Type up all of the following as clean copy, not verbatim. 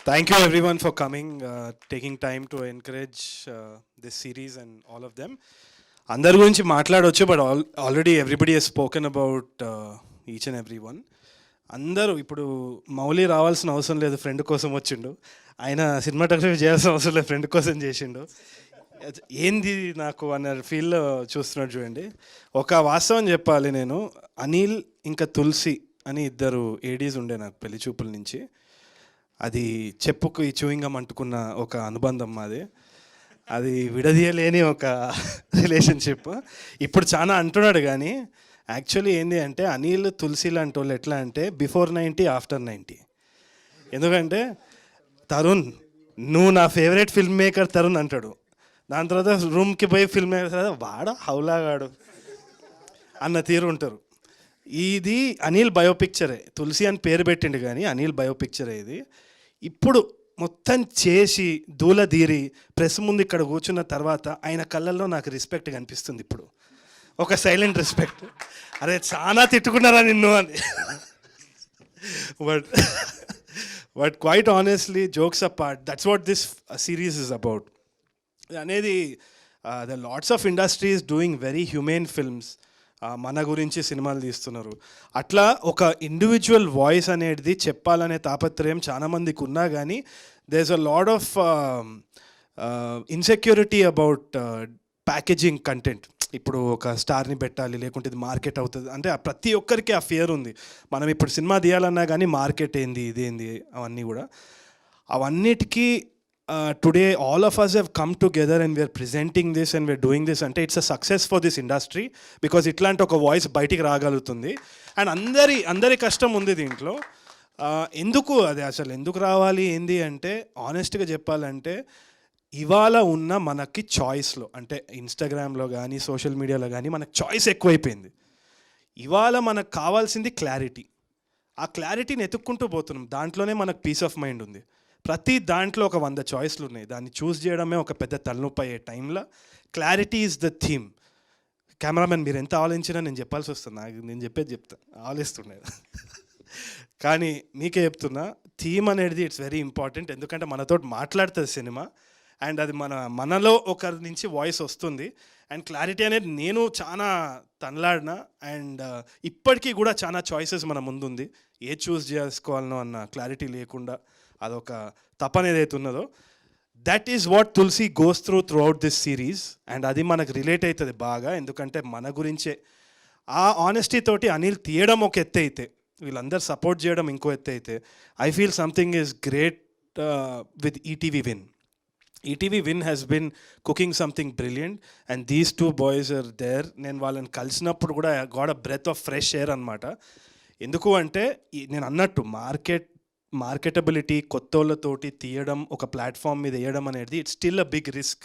Thank you everyone for coming, taking time to encourage this series and all of them. అందరి గురించి మాట్లాడవచ్చు but already everybody he's spoken about each and every one. అందరూ ఇప్పుడు మౌలి రావాల్సిన అవసరం లేదు, friend కోసం వచ్చిండు. ఆయన సినిమాటోగ్రఫీ చేయాల్సిన అవసరం లేదు, ఫ్రెండ్ కోసం చేసిండు. ఏంది నాకు అన్న ఫీల్లో చూస్తున్నాడు చూడండి. ఒక వాస్తవం చెప్పాలి, నేను అనిల్ ఇంకా తులసి అని ఇద్దరు ఏడీస్ ఉండే నాకు పెళ్లి చూపుల నుంచి. అది చెప్పుకు ఈ చూయింగం అంటుకున్న ఒక అనుబంధం మాది. అది విడదీయలేని ఒక రిలేషన్షిప్. ఇప్పుడు చాలా అంటున్నాడు కానీ యాక్చువల్లీ ఏంటి అంటే అనిల్ తులసి లాంటి వాళ్ళు ఎట్లా అంటే బిఫోర్ 90 ఆఫ్టర్ 90. ఎందుకంటే తరుణ్ నువ్వు నా ఫేవరెట్ ఫిల్మ్ మేకర్ తరుణ్ అంటాడు, దాని తర్వాత రూమ్కి పోయి ఫిల్మ్ మేకర్ తర్వాత వాడ హౌలాగాడు అన్న తీరు ఉంటారు. ఇది అనిల్ బయోపిక్చరే, తులసి అని పేరు పెట్టిండు కానీ అనిల్ బయోపిక్చరే ఇది. ఇప్పుడు మొత్తం చేసి దూలదీరి ప్రెస్ ముందు ఇక్కడ కూర్చున్న తర్వాత ఆయన కళ్ళల్లో నాకు రెస్పెక్ట్ కనిపిస్తుంది ఇప్పుడు, ఒక సైలెంట్ రెస్పెక్ట్. అరే చాలా తిట్టుకున్నారా నిన్ను అని. But quite honestly jokes apart, that's what this series is about అనేది. The lots of industries doing very human films, మన గురించి సినిమాలు తీస్తున్నారు. అట్లా ఒక ఇండివిజువల్ వాయిస్ అనేది చెప్పాలనే తాపత్రయం చాలామందికి ఉన్నా కానీ there is a lot of insecurity about packaging content. ఇప్పుడు ఒక స్టార్ని పెట్టాలి లేకుంటే ఇది మార్కెట్ అవుతుంది అంటే ప్రతి ఒక్కరికి ఆ ఫియర్ ఉంది. మనం ఇప్పుడు సినిమా తీయాలన్నా కానీ మార్కెట్ ఏంది ఇదేంది అవన్నీ కూడా. అవన్నిటికీ today all of us have come together and we're presenting this and we're doing this ante it's a success for this industry because itlanti oka voice bayitiki raagalutundi and అందరి కష్టం ఉంది దీంట్లో. ఎందుకు అది అసలు ఎందుకు రావాలి ఏంది అంటే ఆనెస్ట్గా చెప్పాలంటే ఇవాళ ఉన్న మనకి చాయిస్లో అంటే ఇన్స్టాగ్రామ్లో కానీ సోషల్ మీడియాలో కానీ మనకు చాయిస్ ఎక్కువైపోయింది. ఇవాళ మనకు కావాల్సింది క్లారిటీ. ఆ క్లారిటీని ఎత్తుక్కుంటూ పోతున్నాం, దాంట్లోనే మనకు పీస్ ఆఫ్ మైండ్ ఉంది. ప్రతి దాంట్లో ఒక 100 చాయిస్లు ఉన్నాయి, దాన్ని చూస్ చేయడమే ఒక పెద్ద తలనొప్పి అయ్యే టైంలో clarity is the theme. Cameraman మీరు ఎంత ఆలోచించినా నేను చెప్పాల్సి వస్తుంది, నేను చెప్తా ఆలోచిస్తున్నాను. కానీ మీకే చెప్తున్నా, థీమ్ అనేది ఇట్స్ వెరీ ఇంపార్టెంట్. ఎందుకంటే మనతో మాట్లాడుతుంది సినిమా అండ్ అది మనలో ఒకరి నుంచి వాయిస్ వస్తుంది. అండ్ క్లారిటీ అనేది నేను చాలా తనలాడినా అండ్ ఇప్పటికీ కూడా చాలా చాయిసెస్ మన ముందుంది, ఏ చూస్ చేసుకోవాలనో అన్న క్లారిటీ లేకుండా అదొక తపన ఏదైతే ఉన్నదో that is what Tulasi goes throughout this series. And అది మనకు రిలేట్ అవుతుంది బాగా, ఎందుకంటే మన గురించే. ఆ ఆనెస్టీ తోటి అనిల్ తీయడం ఒక ఎత్తు అయితే వీళ్ళందరూ సపోర్ట్ చేయడం ఇంకో ఎత్తు అయితే I feel something is great with ETV Win. ETV Win has been cooking something brilliant and these 2 boys are there. నేను వాళ్ళని కలిసినప్పుడు కూడా got a breath of fresh air అనమాట. ఎందుకు అంటే నేను అన్నట్టు మార్కెటబిలిటీ కొత్తోళ్ళతోటి తీయడం, ఒక ప్లాట్ఫామ్ మీద వేయడం అనేది it's still a big risk.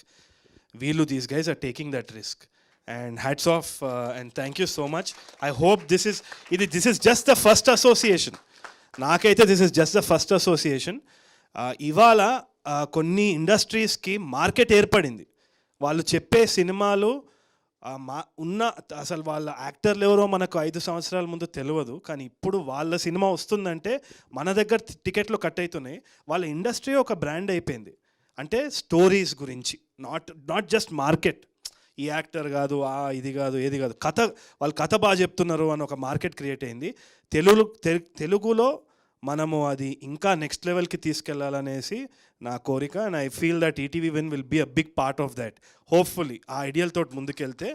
వీళ్ళు these guys are taking that risk and hats off and thank you so much. I hope this is just the first association. నాకైతే this is just the first association. ఇవాళ కొన్ని ఇండస్ట్రీస్కి market ఏర్పడింది. వాళ్ళు చెప్పే సినిమాలు అసలు వాళ్ళ యాక్టర్లు ఎవరో మనకు 5 సంవత్సరాల ముందు తెలియదు, కానీ ఇప్పుడు వాళ్ళ సినిమా వస్తుందంటే మన దగ్గర టికెట్లు కట్ అవుతున్నాయి. వాళ్ళ ఇండస్ట్రీ ఒక బ్రాండ్ అయిపోయింది. అంటే స్టోరీస్ గురించి, నాట్ జస్ట్ మార్కెట్. ఈ యాక్టర్ కాదు, ఇది కాదు, ఏది కాదు, వాళ్ళు కథ బాగా చెప్తున్నారు అని ఒక మార్కెట్ క్రియేట్ అయింది. తెలుగులో మనము అది ఇంకా నెక్స్ట్ లెవెల్కి తీసుకెళ్లాలనేసి నా కోరిక. And I feel that ETV Win will be a big part of that. Hopefully ఆ ఐడియల్ తోటి ముందుకెళ్తే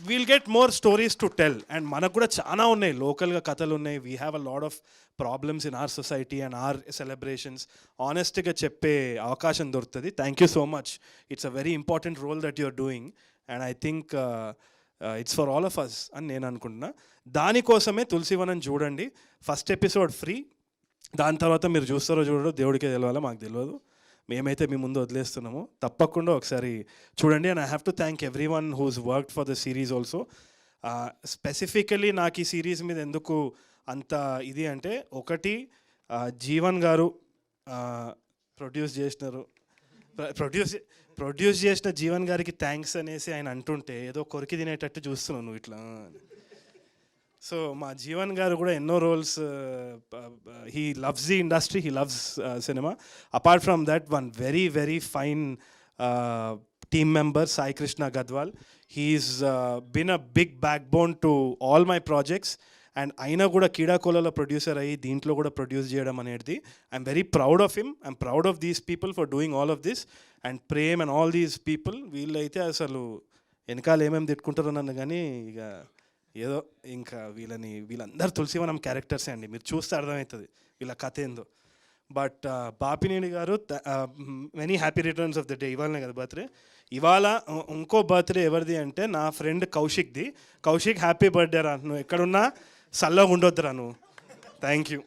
we'll get more stories to tell. And మనకు కూడా చాలా ఉన్నాయి, లోకల్గా కథలు ఉన్నాయి. We have a lot of problems in our society and our celebrations. ఆనెస్ట్గా చెప్పే అవకాశం దొరుకుతుంది. Thank you so much. It's a very important role that you are doing and I think it's for all of us అని నేను అనుకుంటున్నా. దానికోసమే తులసివనం చూడండి. First episode free, దాని తర్వాత మీరు చూస్తారో చూడరో దేవుడికే తెలియాలో, మాకు తెలియదు. మేమైతే మీ ముందు వదిలేస్తున్నాము, తప్పకుండా ఒకసారి చూడండి. And I have to thank every one who's worked for the series also. Specifically నాకు ఈ సిరీస్ మీద ఎందుకు అంత ఇది అంటే, ఒకటి జీవన్ గారు ప్రొడ్యూస్ చేసిన జీవన్ గారికి థ్యాంక్స్ అనేసి ఆయన అంటుంటే ఏదో కొరికి తినేటట్టు చూస్తున్నావు నువ్వు ఇట్లా. సో మా జీవన్ గారు కూడా ఎన్నో roles, he loves the industry, he loves cinema. Apart from that one very very fine team member Sai Krishna Gadwal. He's been a big backbone to all my projects. And అయినా కూడా కీడాకోలలో ప్రొడ్యూసర్ అయ్యి దీంట్లో కూడా ప్రొడ్యూస్ చేయడం అనేది I'm very proud of him. I'm proud of these people for doing all of this. And Prem and all these people, వీళ్ళైతే అసలు వెనకాల ఏమేమి తిట్టుకుంటారో నన్ను, కానీ ఇక ఏదో ఇంకా వీళ్ళందరూ తులసివనం క్యారెక్టర్సే అండి. మీరు చూస్తే అర్థమవుతుంది వీళ్ళ కథ ఏందో. బట్ బాపినేని గారు, many happy returns of the day. ఇవాళనే కదా బర్త్డే. ఇవాళ ఇంకో బర్త్డే ఎవరిది అంటే నా ఫ్రెండ్ కౌశిక్ది. కౌశిక్ హ్యాపీ బర్త్డే రా, నువ్వు ఎక్కడున్నా చల్లగా ఉండొద్దురా నువ్వు. Thank you.